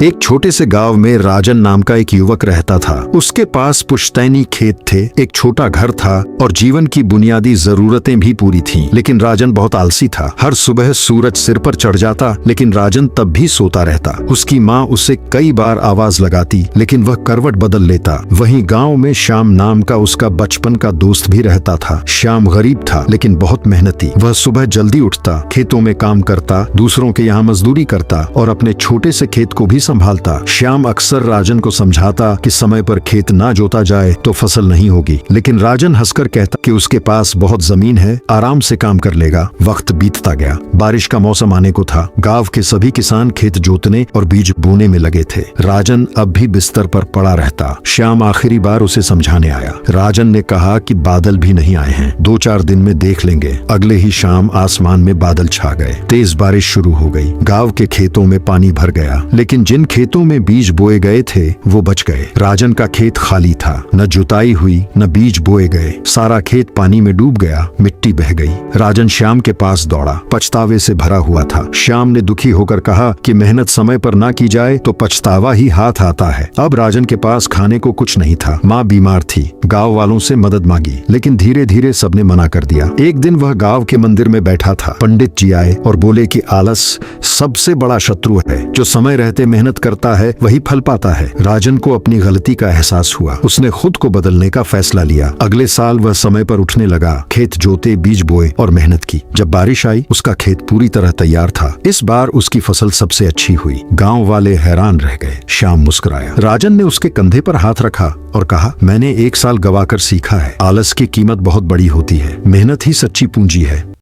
एक छोटे से गांव में राजन नाम का एक युवक रहता था। उसके पास पुश्तैनी खेत थे, एक छोटा घर था और जीवन की बुनियादी जरूरतें भी पूरी थीं। लेकिन राजन बहुत आलसी था। हर सुबह सूरज सिर पर चढ़ जाता, लेकिन राजन तब भी सोता रहता। उसकी माँ उसे कई बार आवाज लगाती, लेकिन वह करवट बदल लेता। वहीं गांव में श्याम नाम का उसका बचपन का दोस्त भी रहता था। श्याम गरीब था, लेकिन बहुत मेहनती। वह सुबह जल्दी उठता, खेतों में काम करता, दूसरों के यहाँ मजदूरी करता और अपने छोटे से खेत को भी संभालता। श्याम अक्सर राजन को समझाता कि समय पर खेत ना जोता जाए तो फसल नहीं होगी, लेकिन राजन हंसकर कहता कि उसके पास बहुत जमीन है, आराम से काम कर लेगा। वक्त बीतता गया, बारिश का मौसम आने को था। गांव के सभी किसान खेत जोतने और बीज बोने में लगे थे। राजन अब भी बिस्तर पर पड़ा रहता। श्याम आखिरी बार उसे समझाने आया। राजन ने कहा कि बादल भी नहीं आए हैं, 2-4 दिन में देख लेंगे। अगले ही शाम आसमान में बादल छा गए, तेज बारिश शुरू हो गई। गांव के खेतों में पानी भर गया, लेकिन जिन खेतों में बीज बोए गए थे वो बच गए। राजन का खेत खाली था, न जुताई हुई न बीज बोए गए। सारा खेत पानी में डूब गया, मिट्टी बह गई। राजन श्याम के पास दौड़ा, पछतावे से भरा हुआ था। श्याम ने दुखी होकर कहा कि मेहनत समय पर ना की जाए तो पछतावा ही हाथ आता है। अब राजन के पास खाने को कुछ नहीं था। माँ बीमार थी, गाँव वालों से मदद मांगी, लेकिन धीरे धीरे सबने मना कर दिया। एक दिन वह गाँव के मंदिर में बैठा था। पंडित जी आए और बोले कि आलस सबसे बड़ा शत्रु है। जो समय रहते मेहनत करता है वही फल पाता है। राजन को अपनी गलती का एहसास हुआ। उसने खुद को बदलने का फैसला लिया। अगले साल वह समय पर उठने लगा, खेत जोते, बीज बोए और मेहनत की। जब बारिश आई, उसका खेत पूरी तरह तैयार था। इस बार उसकी फसल सबसे अच्छी हुई। गांव वाले हैरान रह गए। श्याम मुस्कुराया। राजन ने उसके कंधे पर हाथ रखा और कहा, मैंने 1 साल गवाकर सीखा है, आलस की कीमत बहुत बड़ी होती है, मेहनत ही सच्ची पूंजी है।